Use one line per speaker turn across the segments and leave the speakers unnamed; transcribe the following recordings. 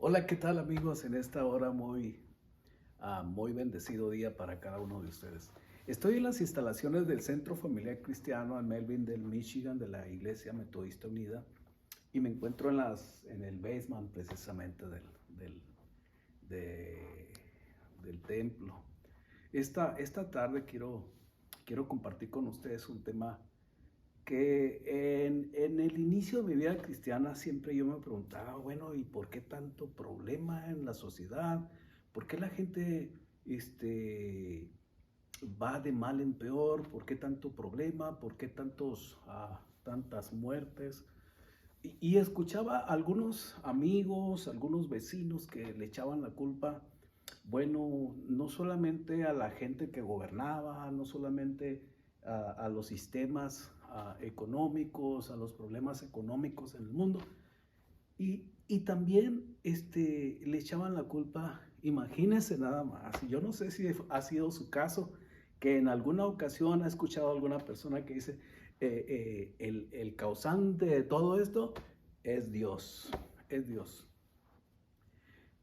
Hola, ¿qué tal amigos? En esta hora muy bendecido día para cada uno de ustedes. Estoy en las instalaciones del Centro Familiar Cristiano en Melvindale, Michigan, de la Iglesia Metodista Unida, y me encuentro en el basement precisamente del, de- del templo. Esta tarde quiero compartir con ustedes un tema que en el inicio de mi vida cristiana siempre yo me preguntaba, bueno, ¿y por qué tanto problema en la sociedad? ¿Por qué la gente este, va de mal en peor? ¿Por qué tanto problema? ¿Por qué tantas muertes? Y escuchaba a algunos amigos, algunos vecinos que le echaban la culpa, bueno, no solamente a la gente que gobernaba, no solamente a los sistemas económicos, a los problemas económicos en el mundo, y también le echaban la culpa, imagínense nada más, y yo no sé si ha sido su caso, que en alguna ocasión ha escuchado a alguna persona que dice, el causante de todo esto es Dios, es Dios.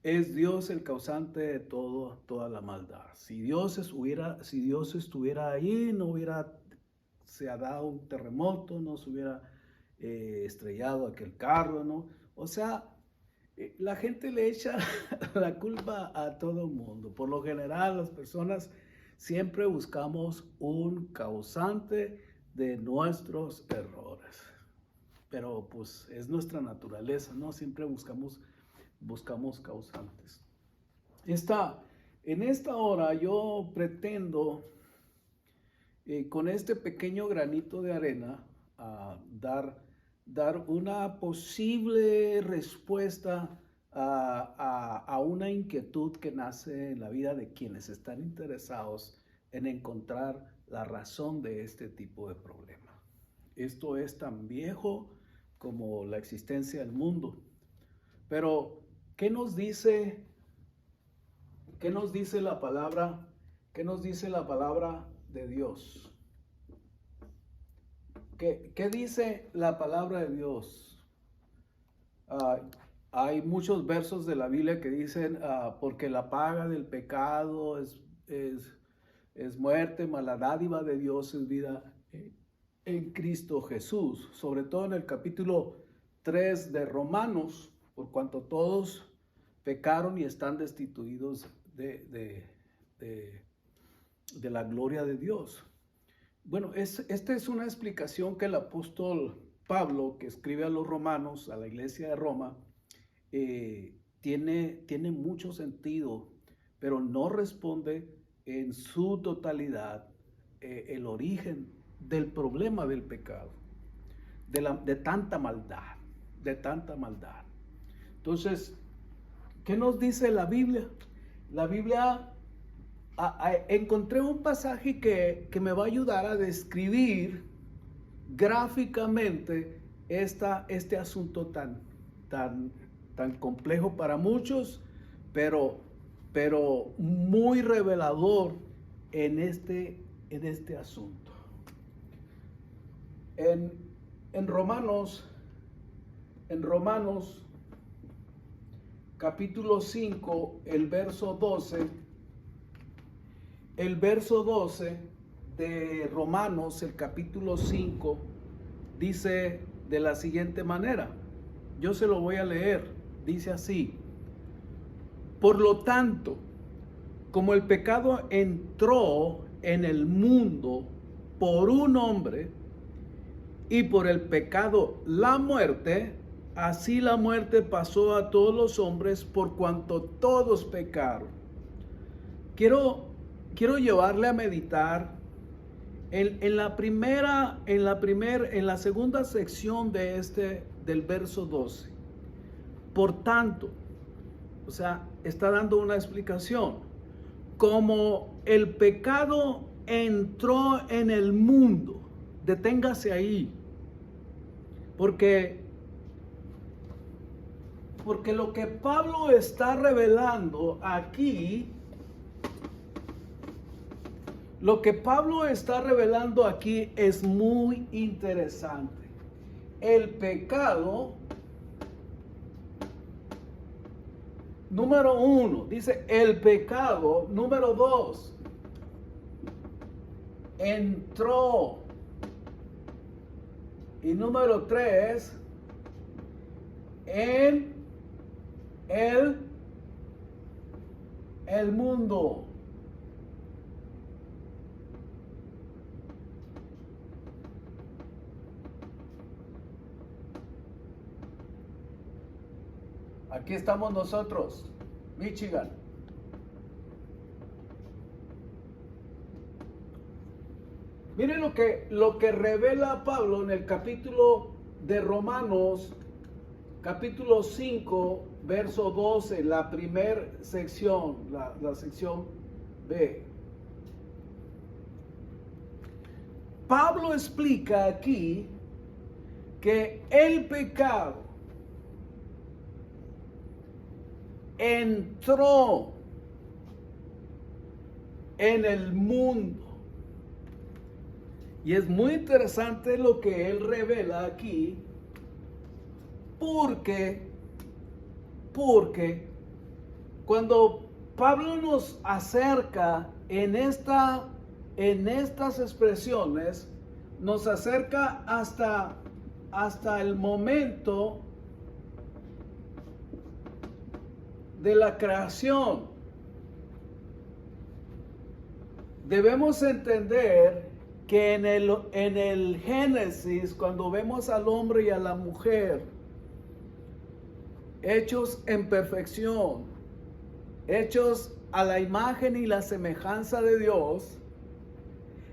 Es Dios el causante de toda la maldad. Si Dios estuviera ahí, se ha dado un terremoto, no se hubiera estrellado aquel carro, ¿no? O sea, la gente le echa la culpa a todo el mundo. Por lo general, las personas siempre buscamos un causante de nuestros errores. Pero pues es nuestra naturaleza, ¿no? Siempre buscamos causantes. En esta hora yo pretendo, con este pequeño granito de arena, dar una posible respuesta a una inquietud que nace en la vida de quienes están interesados en encontrar la razón de este tipo de problema. Esto es tan viejo como la existencia del mundo. Pero, ¿qué nos dice ¿qué nos dice la palabra? ¿Qué nos dice la palabra de Dios? ¿Qué dice la palabra de Dios? Ah, hay muchos versos de la Biblia que dicen, porque la paga del pecado es muerte, mas la dádiva de Dios es vida en Cristo Jesús. Sobre todo en el capítulo 3 de Romanos, por cuanto todos pecaron y están destituidos de, de la gloria de Dios. Bueno, esta es una explicación que el apóstol Pablo, que escribe a los romanos, a la iglesia de Roma, tiene mucho sentido, pero no responde en su totalidad el origen del problema del pecado, de tanta maldad, de tanta maldad. Entonces, ¿qué nos dice la Biblia? La Biblia, encontré un pasaje que me va a ayudar a describir gráficamente este asunto tan, tan complejo para muchos, pero muy revelador en este asunto. En, en Romanos, en Romanos capítulo 5, el verso 12 de Romanos, el capítulo 5, dice de la siguiente manera. Yo se lo voy a leer. Dice así: por lo tanto, como el pecado entró en el mundo por un hombre, y por el pecado la muerte, así la muerte pasó a todos los hombres por cuanto todos pecaron. Quiero llevarle a meditar en la segunda sección del verso 12. Por tanto, o sea, está dando una explicación. Como el pecado entró en el mundo, deténgase ahí. Porque lo que Pablo está revelando aquí, es muy interesante. El pecado Número 1, dice el pecado. Número 2, entró. Y número 3, en el mundo. Aquí estamos nosotros, Michigan. Miren lo que revela Pablo en el capítulo de Romanos, capítulo 5, verso 12, la primera sección, la sección B. Pablo explica aquí que el pecado entró en el mundo. Y es muy interesante lo que él revela aquí, porque cuando Pablo nos acerca en estas expresiones, nos acerca hasta el momento de la creación. Debemos entender que en el Génesis, cuando vemos al hombre y a la mujer hechos en perfección, hechos a la imagen y la semejanza de Dios,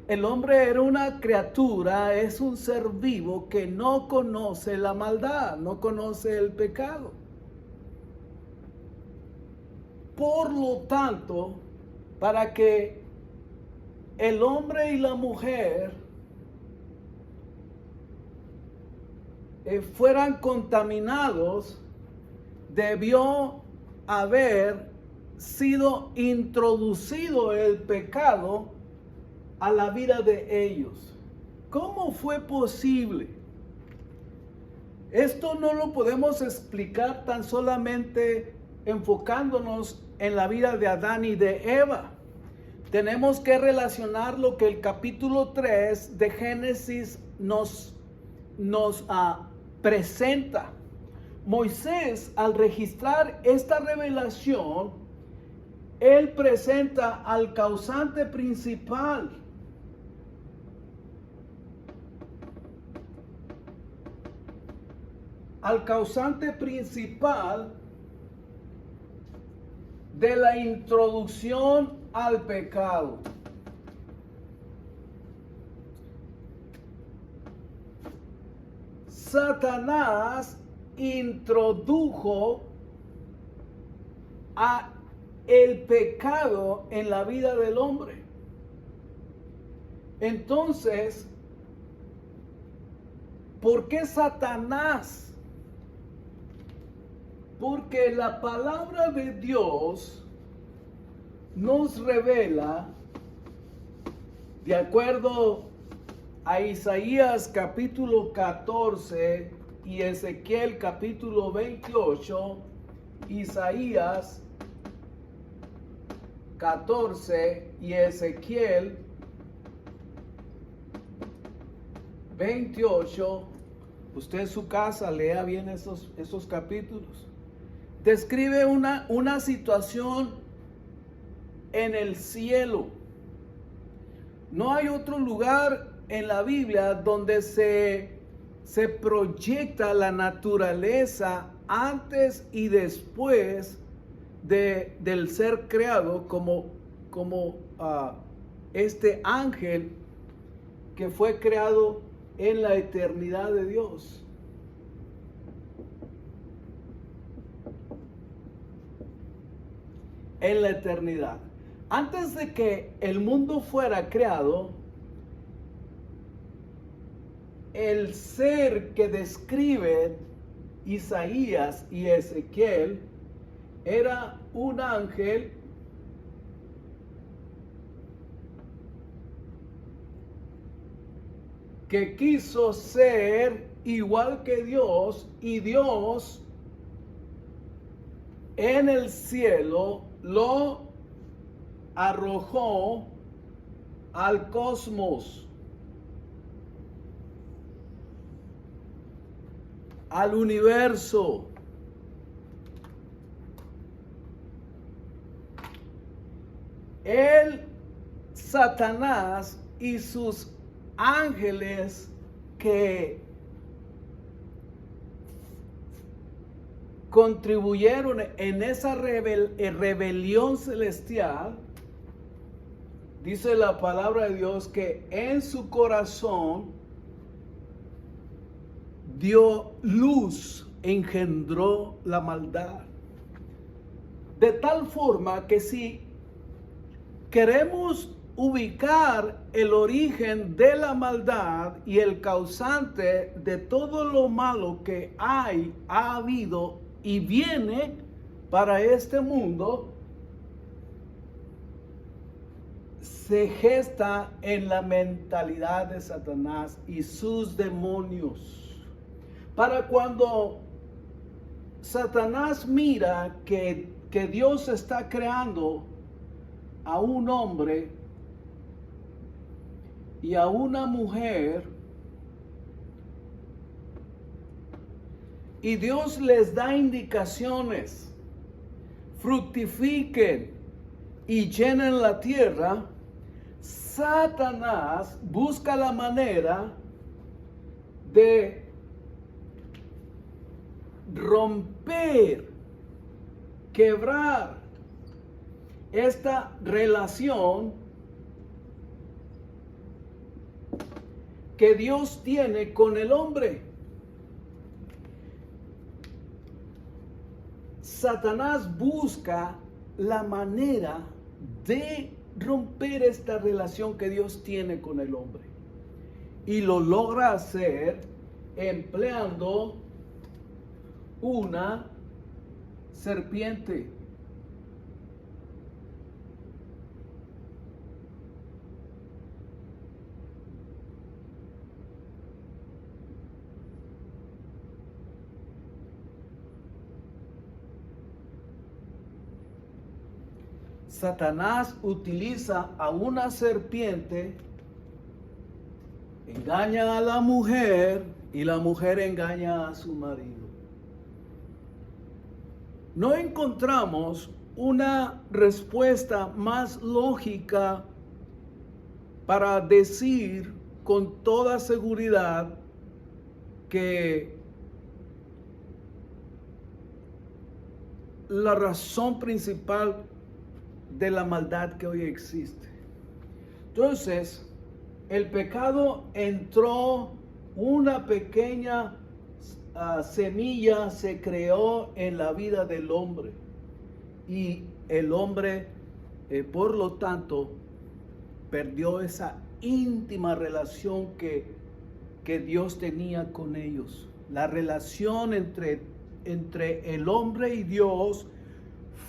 el hombre era una criatura, es un ser vivo que no conoce la maldad, no conoce el pecado. Por lo tanto, para que el hombre y la mujer fueran contaminados, debió haber sido introducido el pecado a la vida de ellos. ¿Cómo fue posible? Esto no lo podemos explicar tan solamente enfocándonos en la vida de Adán y de Eva. Tenemos que relacionar lo que el capítulo 3 de Génesis nos presenta. Moisés, al registrar esta revelación, él presenta al causante principal. Al causante principal de la introducción al pecado. Satanás introdujo el pecado en la vida del hombre. Entonces, ¿por qué Satanás? Porque la palabra de Dios nos revela, de acuerdo a Isaías capítulo 14 y Ezequiel capítulo 28, Isaías 14 y Ezequiel 28, usted en su casa lea bien esos capítulos. Describe una situación en el cielo. No hay otro lugar en la Biblia donde se proyecta la naturaleza antes y después del ser creado como este ángel que fue creado en la eternidad de Dios. En la eternidad. Antes de que el mundo fuera creado, el ser que describe Isaías y Ezequiel era un ángel que quiso ser igual que Dios, y Dios en el cielo lo arrojó al cosmos, al universo. Satanás y sus ángeles que contribuyeron en esa rebelión celestial, dice la palabra de Dios que en su corazón dio luz, engendró la maldad. De tal forma que si queremos ubicar el origen de la maldad y el causante de todo lo malo que ha habido y viene para este mundo, se gesta en la mentalidad de Satanás y sus demonios. Para cuando Satanás mira que Dios está creando a un hombre y a una mujer, y Dios les da indicaciones: fructifiquen y llenen la tierra. Satanás busca la manera de romper, quebrar esta relación que Dios tiene con el hombre. Satanás busca la manera de romper esta relación que Dios tiene con el hombre. Y lo logra hacer empleando una serpiente. Satanás utiliza a una serpiente, engaña a la mujer y la mujer engaña a su marido. No encontramos una respuesta más lógica para decir con toda seguridad que la razón principal de la maldad que hoy existe. Entonces, el pecado entró, una pequeña semilla se creó en la vida del hombre, y el hombre, por lo tanto, perdió esa íntima relación que Dios tenía con ellos. La relación entre el hombre y Dios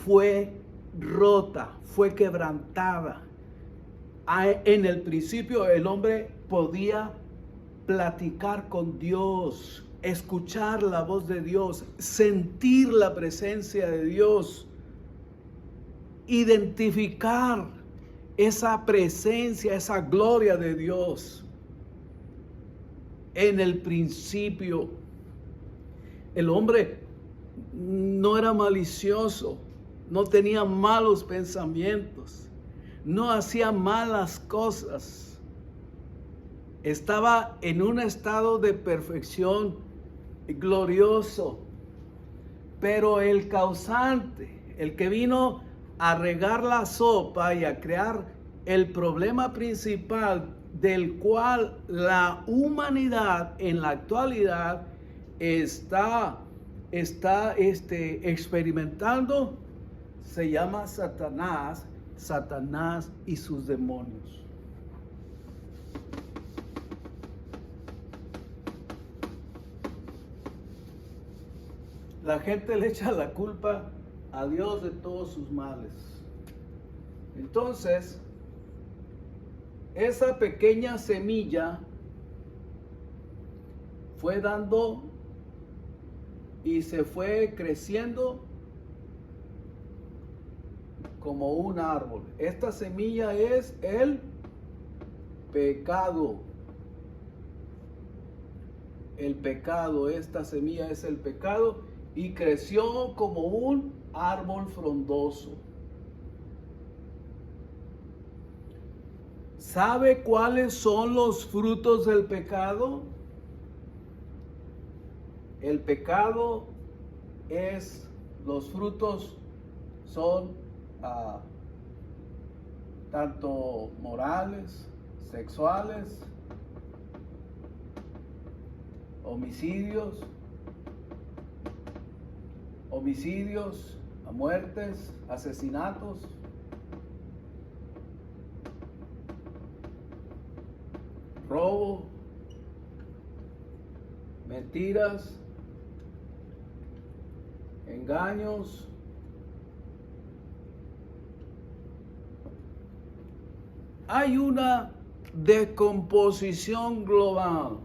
fue rota, fue quebrantada. En el principio el hombre podía platicar con Dios, escuchar la voz de Dios, sentir la presencia de Dios, identificar esa presencia, esa gloria de Dios. En el principio el hombre no era malicioso, no tenía malos pensamientos, no hacía malas cosas. Estaba en un estado de perfección glorioso. Pero el causante, el que vino a regar la sopa y a crear el problema principal del cual la humanidad en la actualidad está experimentando, se llama Satanás y sus demonios. La gente le echa la culpa a Dios de todos sus males. Entonces, esa pequeña semilla fue dando y se fue creciendo como un árbol. Esta semilla es el pecado. El pecado, esta semilla es el pecado y creció como un árbol frondoso. ¿Sabe cuáles son los frutos del pecado? El pecado los frutos son tanto morales, sexuales, homicidios, muertes, asesinatos, robo, mentiras, engaños, hay una descomposición global.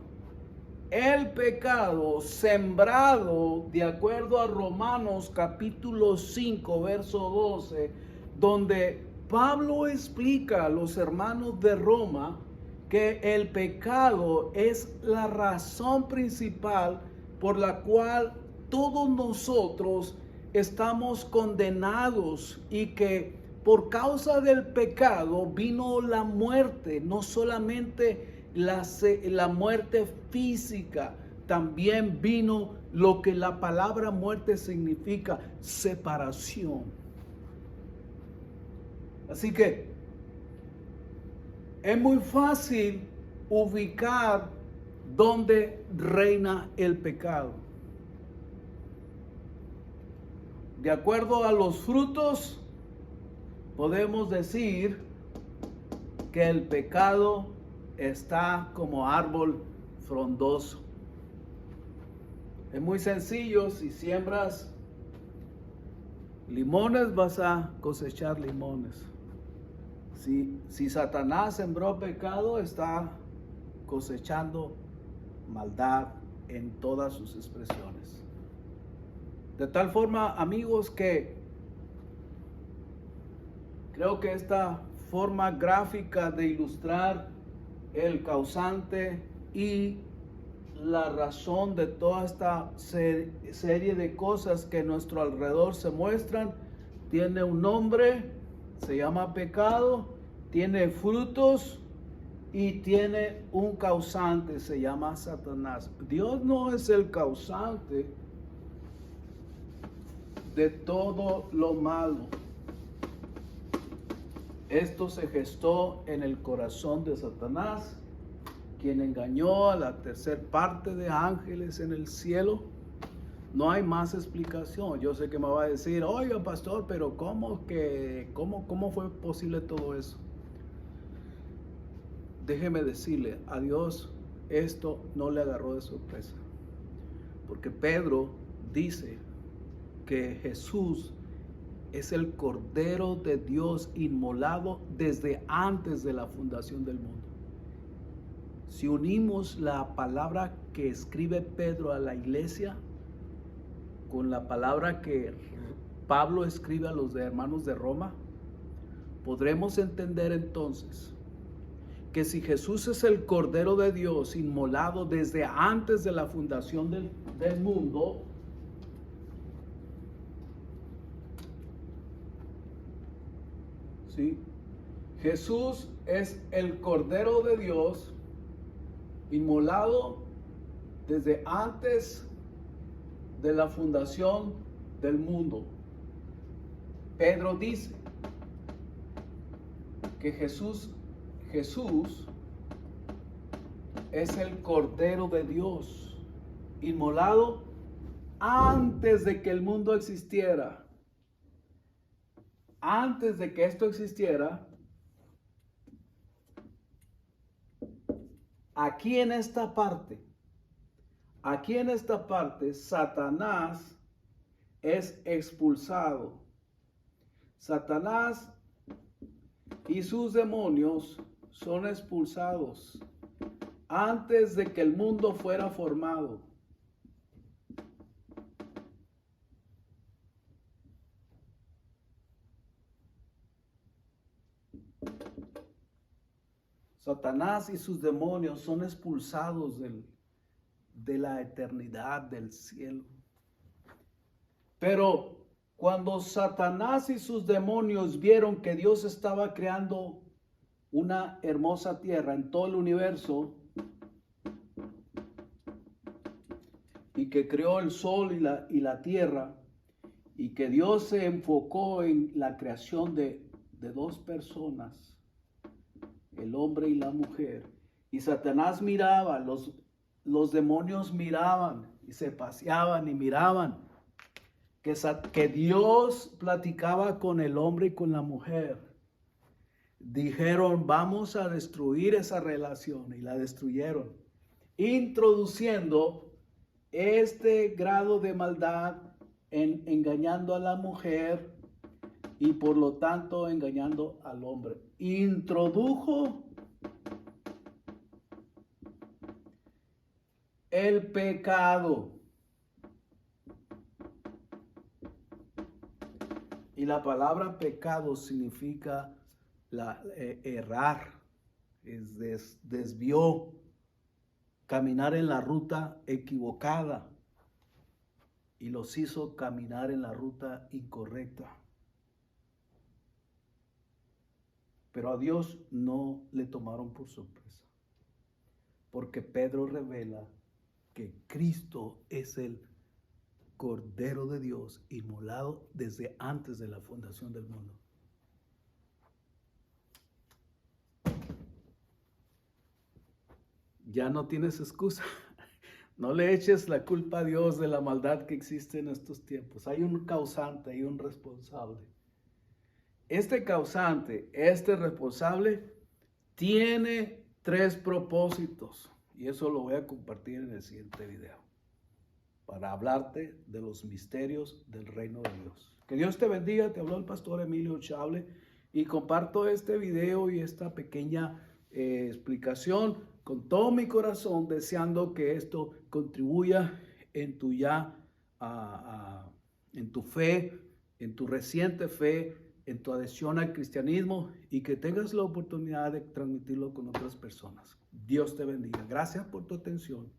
El pecado sembrado, de acuerdo a Romanos capítulo 5, verso 12, donde Pablo explica a los hermanos de Roma que el pecado es la razón principal por la cual todos nosotros estamos condenados y que por causa del pecado vino la muerte, no solamente la muerte física, también vino lo que la palabra muerte significa, separación. Así que es muy fácil ubicar dónde reina el pecado. De acuerdo a los frutos, podemos decir que el pecado está como árbol frondoso. Es muy sencillo, si siembras limones vas a cosechar limones. Si Satanás sembró pecado, está cosechando maldad en todas sus expresiones. De tal forma, amigos, que creo que esta forma gráfica de ilustrar el causante y la razón de toda esta serie de cosas que a nuestro alrededor se muestran, tiene un nombre, se llama pecado, tiene frutos y tiene un causante, se llama Satanás. Dios no es el causante de todo lo malo. Esto se gestó en el corazón de Satanás, quien engañó a la tercera parte de ángeles en el cielo. No hay más explicación. Yo sé que me va a decir, oiga pastor, pero ¿cómo fue posible todo eso? Déjeme decirle, a Dios esto no le agarró de sorpresa. Porque Pedro dice que Jesús es el Cordero de Dios inmolado desde antes de la fundación del mundo. Si unimos la palabra que escribe Pedro a la iglesia con la palabra que Pablo escribe a los hermanos de Roma, podremos entender entonces que si Jesús es el Cordero de Dios inmolado desde antes de la fundación del mundo, ¿sí? Jesús es el Cordero de Dios inmolado desde antes de la fundación del mundo. Pedro dice que Jesús es el Cordero de Dios inmolado antes de que el mundo existiera. Antes de que esto existiera, aquí en esta parte, Satanás es expulsado. Satanás y sus demonios son expulsados antes de que el mundo fuera formado. Satanás y sus demonios son expulsados de la eternidad del cielo. Pero cuando Satanás y sus demonios vieron que Dios estaba creando una hermosa tierra en todo el universo y que creó el sol y la tierra, y que Dios se enfocó en la creación de dos personas, el hombre y la mujer, y Satanás miraba, los demonios miraban y se paseaban y miraban que Dios platicaba con el hombre y con la mujer. Dijeron, vamos a destruir esa relación, y la destruyeron, introduciendo este grado de maldad engañando a la mujer y por lo tanto engañando al hombre. Introdujo el pecado. Y la palabra pecado significa errar, desvió, caminar en la ruta equivocada, y los hizo caminar en la ruta incorrecta. Pero a Dios no le tomaron por sorpresa, porque Pedro revela que Cristo es el Cordero de Dios inmolado desde antes de la fundación del mundo. Ya no tienes excusa. No le eches la culpa a Dios de la maldad que existe en estos tiempos. Hay un causante, hay un responsable. Este causante, este responsable, tiene 3 propósitos. Y eso lo voy a compartir en el siguiente video, para hablarte de los misterios del reino de Dios. Que Dios te bendiga. Te habló el pastor Emilio Chable y comparto este video y esta pequeña explicación con todo mi corazón, deseando que esto contribuya en tu en tu fe, en tu reciente fe, en tu adhesión al cristianismo, y que tengas la oportunidad de transmitirlo con otras personas. Dios te bendiga. Gracias por tu atención.